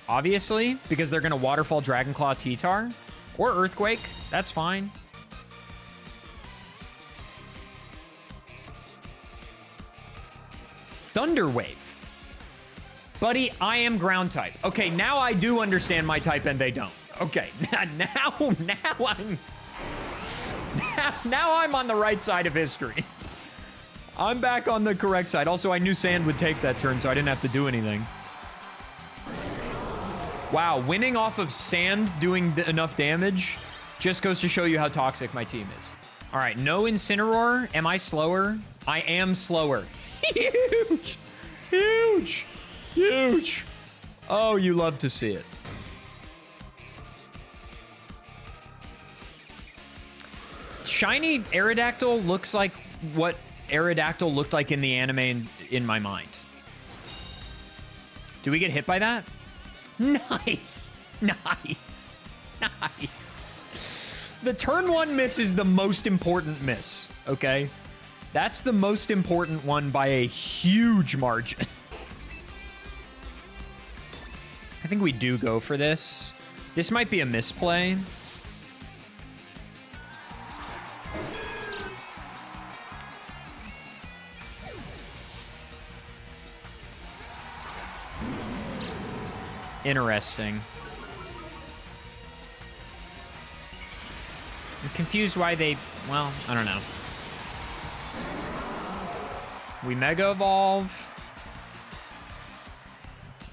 obviously, because they're gonna Waterfall Dragonclaw T-Tar or Earthquake. That's fine. Thunder Wave. Buddy, I am ground type. Okay, now I do understand my type and they don't. Okay, now I'm on the right side of history. I'm back on the correct side. Also, I knew Sand would take that turn, so I didn't have to do anything. Wow, winning off of Sand doing enough damage just goes to show you how toxic my team is. All right, no Incineroar. Am I slower? I am slower. Huge! Huge! Huge! Oh, you love to see it. Shiny Aerodactyl looks like what Aerodactyl looked like in the anime in my mind. Do we get hit by that? Nice! Nice! Nice! The turn 1 miss is the most important miss, okay? That's the most important one by a huge margin. I think we do go for this. This might be a misplay. Interesting. I'm confused why they... Well, I don't know. We Mega Evolve.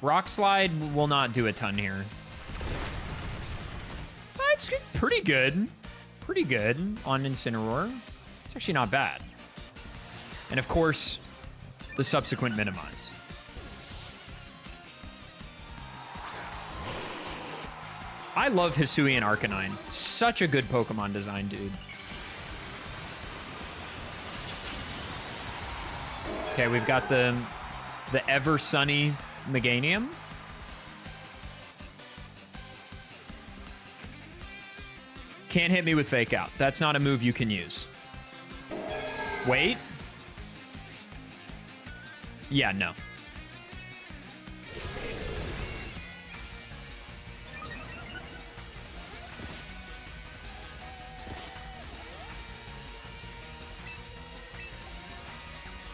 Rock Slide will not do a ton here. It's pretty good. Pretty good on Incineroar. It's actually not bad. And of course, the subsequent Minimize. I love Hisuian Arcanine. Such a good Pokemon design, dude. Okay, we've got the ever sunny Meganium. Can't hit me with Fake Out. That's not a move you can use. Wait. Yeah, no.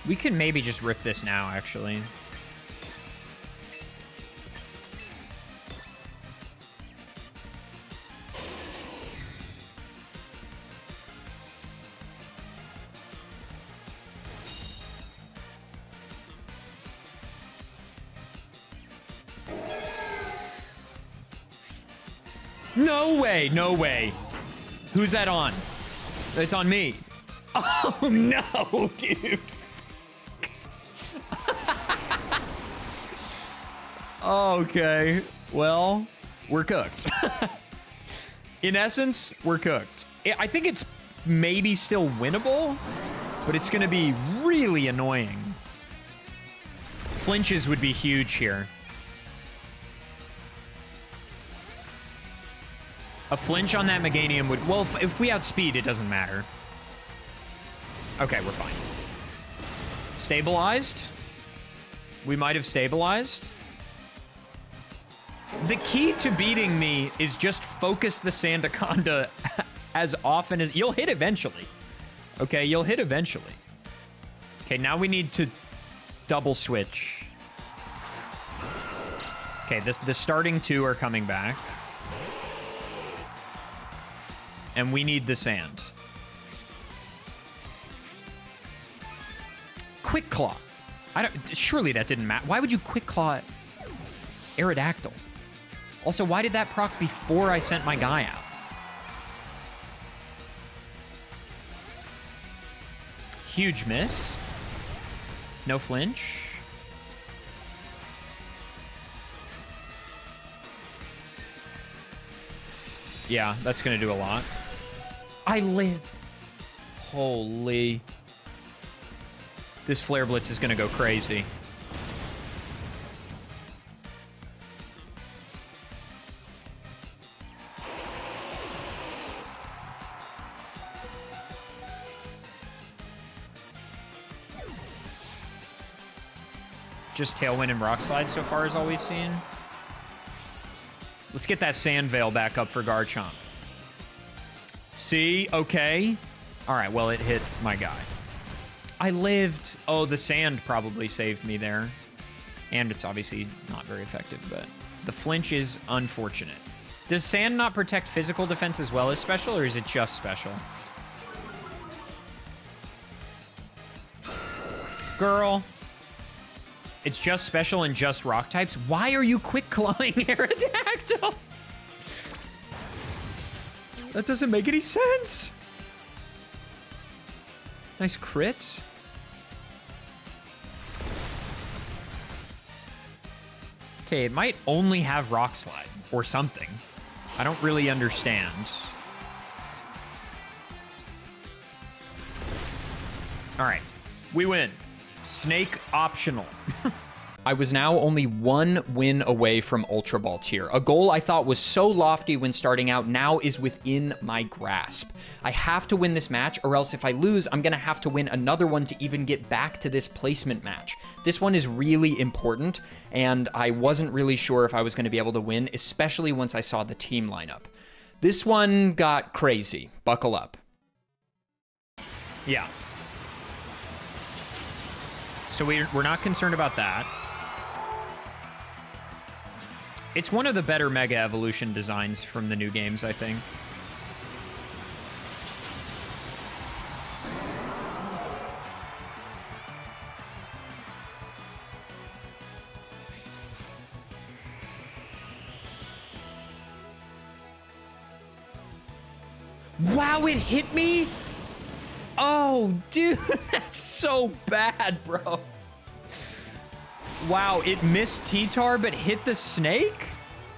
We can maybe just rip this now, actually. No way, no way. Who's that on? It's on me. Oh, no, dude. Okay, well, we're cooked. In essence, we're cooked. I think it's maybe still winnable, but it's going to be really annoying. Flinches would be huge here. A flinch on that Meganium would... Well, if we outspeed, it doesn't matter. Okay, we're fine. Stabilized? We might have stabilized. The key to beating me is just focus the Sandaconda as often as... You'll hit eventually. Okay, you'll hit eventually. Okay, now we need to double switch. Okay, the starting two are coming back. And we need the sand. Quick Claw. Surely that didn't matter. Why would you Quick Claw Aerodactyl? Also, why did that proc before I sent my guy out? Huge miss. No flinch. Yeah, that's gonna do a lot. I lived. Holy. This Flare Blitz is gonna go crazy. Just Tailwind and Rock Slide so far is all we've seen. Let's get that Sand Veil back up for Garchomp. See? Okay. All right, well, it hit my guy. I lived. Oh, the sand probably saved me there. And it's obviously not very effective, but the flinch is unfortunate. Does sand not protect physical defense as well as special, or is it just special? Girl. It's just special and just rock types. Why are you quick clawing Aerodactyl? That doesn't make any sense. Nice crit. Okay, it might only have Rock Slide or something. I don't really understand. All right, we win. Snake optional. I was now only one win away from Ultra Ball tier. A goal I thought was so lofty when starting out now is within my grasp. I have to win this match, or else if I lose, I'm gonna have to win another one to even get back to this placement match. This one is really important, and I wasn't really sure if I was gonna be able to win, especially once I saw the team lineup. This one got crazy. Buckle up. Yeah. So we're not concerned about that. It's one of the better Mega Evolution designs from the new games, I think. Wow, it hit me? Oh, dude, that's so bad, bro. Wow, it missed T-Tar but hit the snake?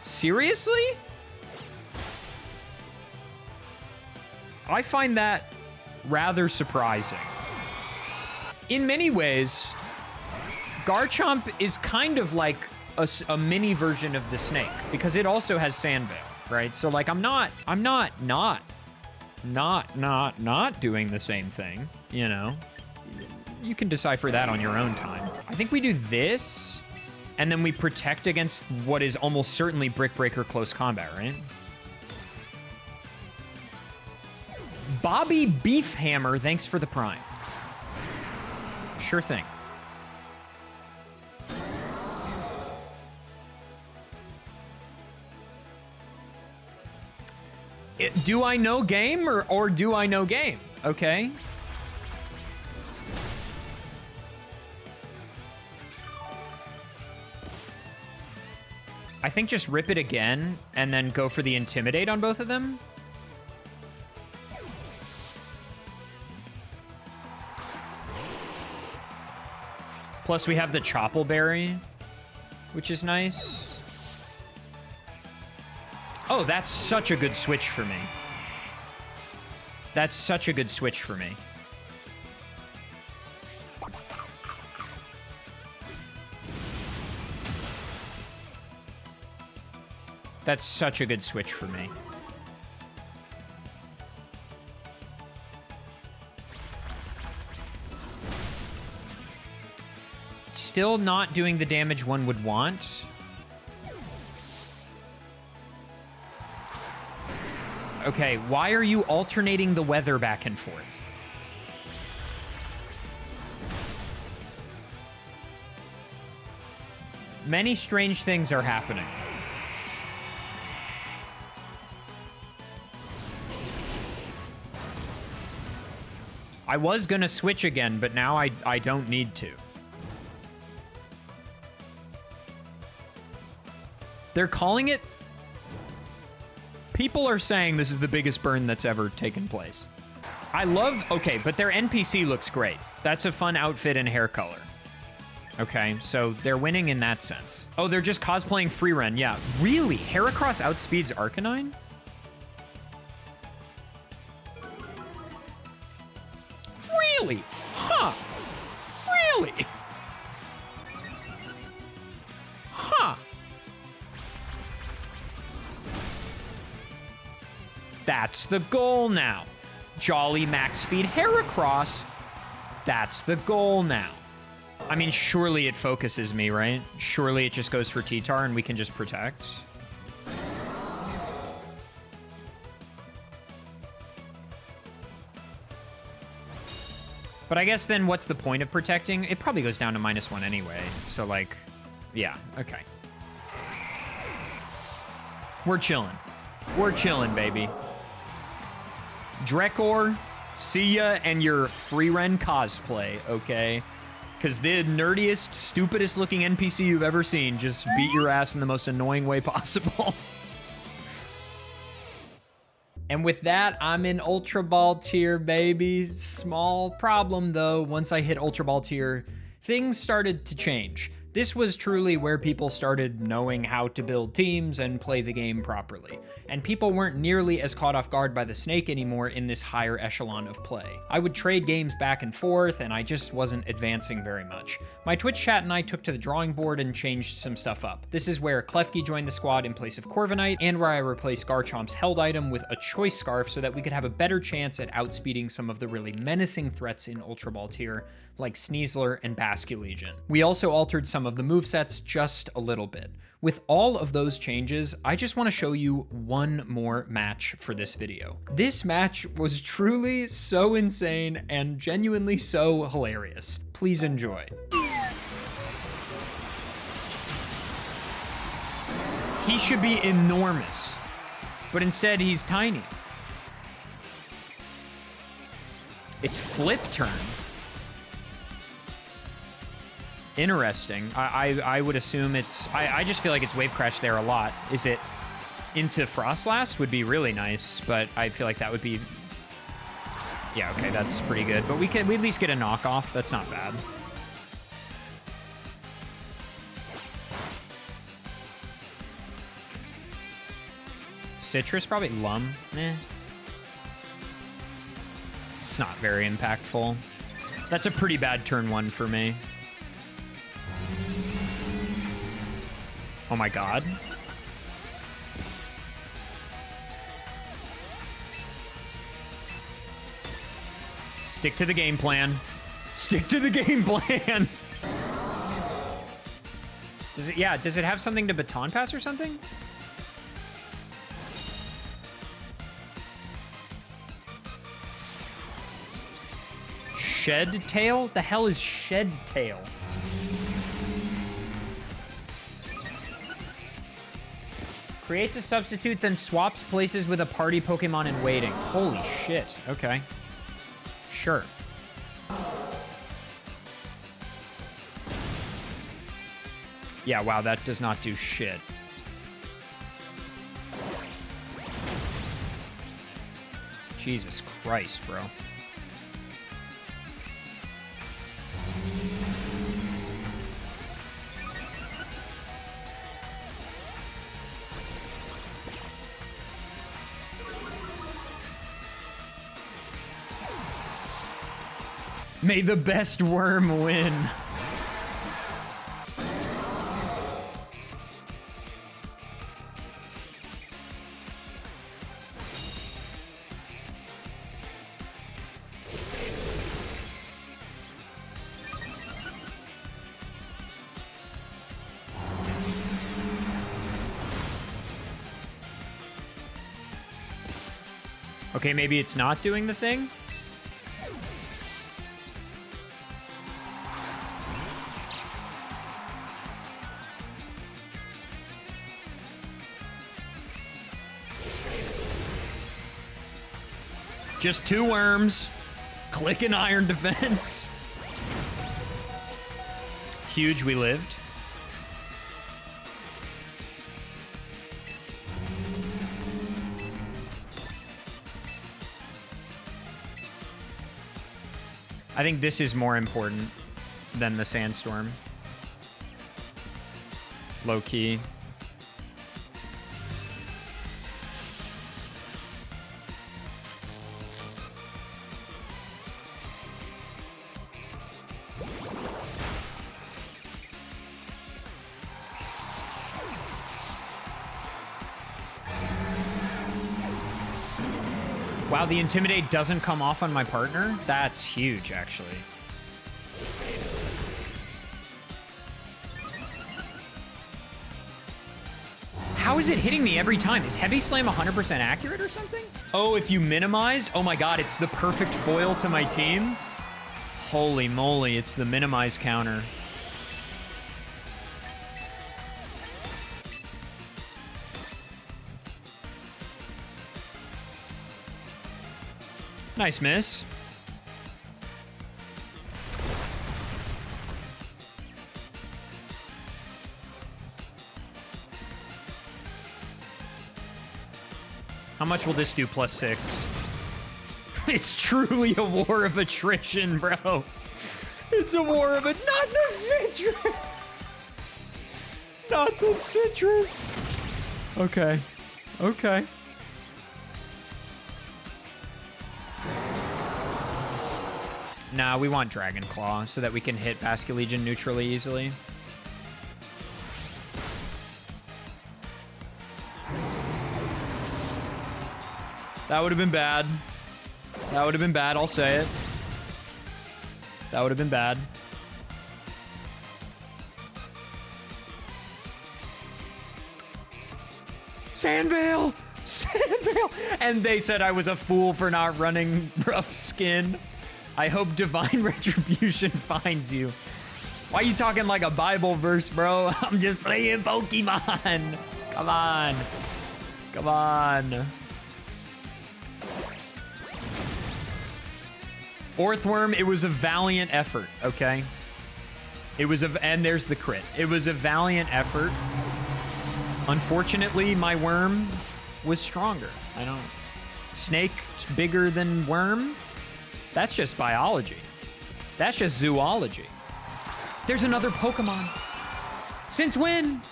Seriously? I find that rather surprising. In many ways, Garchomp is kind of like a mini version of the snake because it also has Sand Veil, right? So like I'm not doing the same thing, you know? You can decipher that on your own time. I think we do this, and then we protect against what is almost certainly Brick Breaker close combat, right? Bobby Beefhammer, thanks for the prime. Sure thing. Do I know game or do I know game? Okay. I think just rip it again and then go for the Intimidate on both of them. Plus we have the Choppleberry, which is nice. Oh, that's such a good switch for me. That's such a good switch for me. That's such a good switch for me. Still not doing the damage one would want. Okay, why are you alternating the weather back and forth? Many strange things are happening. I was gonna switch again, but now I don't need to. They're calling it... People are saying this is the biggest burn that's ever taken place. I love... Okay, but their NPC looks great. That's a fun outfit and hair color. Okay, so they're winning in that sense. Oh, they're just cosplaying Freeren. Yeah, really? Heracross outspeeds Arcanine? Really? Huh. Really? Huh. That's the goal now. Jolly max speed Heracross. That's the goal now. I mean, surely it focuses me, right? Surely it just goes for T-Tar and we can just protect. But I guess then what's the point of protecting? It probably goes down to -1 anyway. So like, yeah, okay. We're chilling. We're chilling, baby. Drekor, see ya and your Freeren cosplay, okay? Because the nerdiest, stupidest looking NPC you've ever seen just beat your ass in the most annoying way possible. And with that, I'm in Ultra Ball tier, baby. Small problem, though. Once I hit Ultra Ball tier, things started to change. This was truly where people started knowing how to build teams and play the game properly. And people weren't nearly as caught off guard by the snake anymore in this higher echelon of play. I would trade games back and forth, and I just wasn't advancing very much. My Twitch chat and I took to the drawing board and changed some stuff up. This is where Klefki joined the squad in place of Corviknight, and where I replaced Garchomp's held item with a choice scarf so that we could have a better chance at outspeeding some of the really menacing threats in Ultra Ball tier, like Sneasler and Basculegion. We also altered some of the movesets just a little bit. With all of those changes, I just want to show you one more match for this video. This match was truly so insane and genuinely so hilarious. Please enjoy. He should be enormous, but instead he's tiny. It's flip turn. Interesting. I would assume it's... I just feel like it's Wave Crash there a lot. Is it into Frostlass? Would be really nice, but I feel like that would be... Yeah, okay, that's pretty good. But we at least get a knockoff. That's not bad. Citrus, probably Lum. Eh. It's not very impactful. That's a pretty bad turn 1 for me. Oh my god. Stick to the game plan. Stick to the game plan. Does it, yeah, does it have something to baton pass or something? Shed tail? The hell is shed tail? Creates a substitute, then swaps places with a party Pokemon in waiting. Holy shit. Okay. Sure. Yeah, wow, that does not do shit. Jesus Christ, bro. May the best worm win. Okay, maybe it's not doing the thing? Just 2 worms. Click an iron defense. Huge, we lived. I think this is more important than the sandstorm. Low key. Wow, the Intimidate doesn't come off on my partner? That's huge, actually. How is it hitting me every time? Is Heavy Slam 100% accurate or something? Oh, if you minimize? Oh my god, it's the perfect foil to my team? Holy moly, it's the minimize counter. Nice miss. How much will this do plus 6? It's truly a war of attrition, bro. It's a war of not the citrus. Not the citrus. Okay. Okay. Nah, we want Dragon Claw so that we can hit Basculegion neutrally easily. That would have been bad. That would have been bad, I'll say it. That would have been bad. Sandvale! Sandvale! And they said I was a fool for not running rough skin. I hope Divine Retribution finds you. Why are you talking like a Bible verse, bro? I'm just playing Pokemon. Come on. Come on. Orthworm, it was a valiant effort, okay? It was and there's the crit. It was a valiant effort. Unfortunately, my worm was stronger. I don't... Snake bigger than worm? That's just biology. That's just zoology. There's another Pokemon. Since when?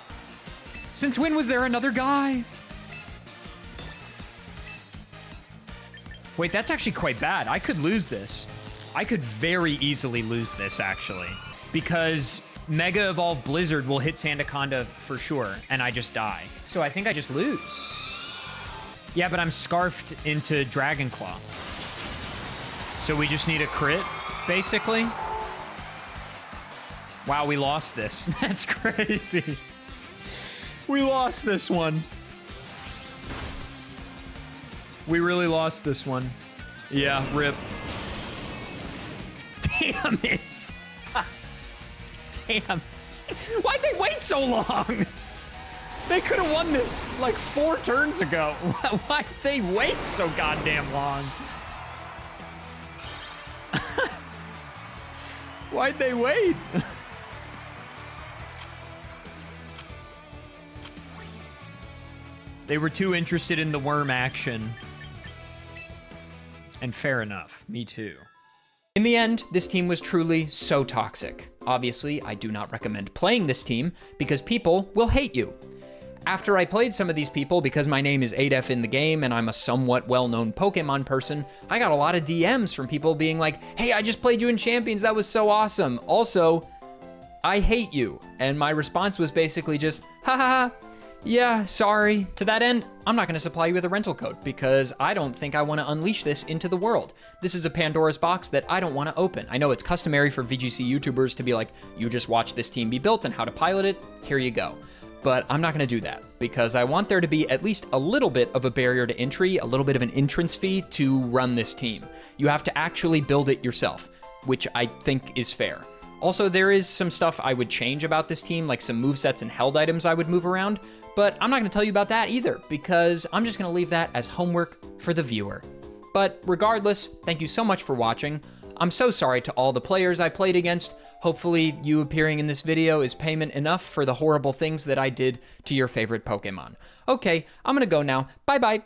Since when was there another guy? Wait, that's actually quite bad. I could lose this. I could very easily lose this, actually. Because Mega Evolve Blizzard will hit Sandaconda for sure, and I just die. So I think I just lose. Yeah, but I'm scarfed into Dragon Claw. So we just need a crit, basically. Wow, we lost this. That's crazy. We lost this one. We really lost this one. Yeah, rip. Damn it. Damn. Why'd they wait so long? They could have won this like 4 turns ago. Why'd they wait so goddamn long? Why'd they wait? They were too interested in the worm action. And fair enough, me too. In the end, this team was truly so toxic. Obviously, I do not recommend playing this team because people will hate you. After I played some of these people, because my name is Adef in the game and I'm a somewhat well-known Pokemon person, I got a lot of DMs from people being like, hey, I just played you in Champions, that was so awesome. Also, I hate you. And my response was basically just, ha ha ha. Yeah, sorry. To that end, I'm not going to supply you with a rental code because I don't think I want to unleash this into the world. This is a Pandora's box that I don't want to open. I know it's customary for VGC YouTubers to be like, you just watch this team be built and how to pilot it, here you go. But I'm not going to do that because I want there to be at least a little bit of a barrier to entry, a little bit of an entrance fee to run this team. You have to actually build it yourself, which I think is fair. Also, there is some stuff I would change about this team, like some movesets and held items I would move around, but I'm not going to tell you about that either because I'm just going to leave that as homework for the viewer. But regardless, thank you so much for watching. I'm so sorry to all the players I played against. Hopefully you appearing in this video is payment enough for the horrible things that I did to your favorite Pokemon. Okay, I'm going to go now. Bye-bye.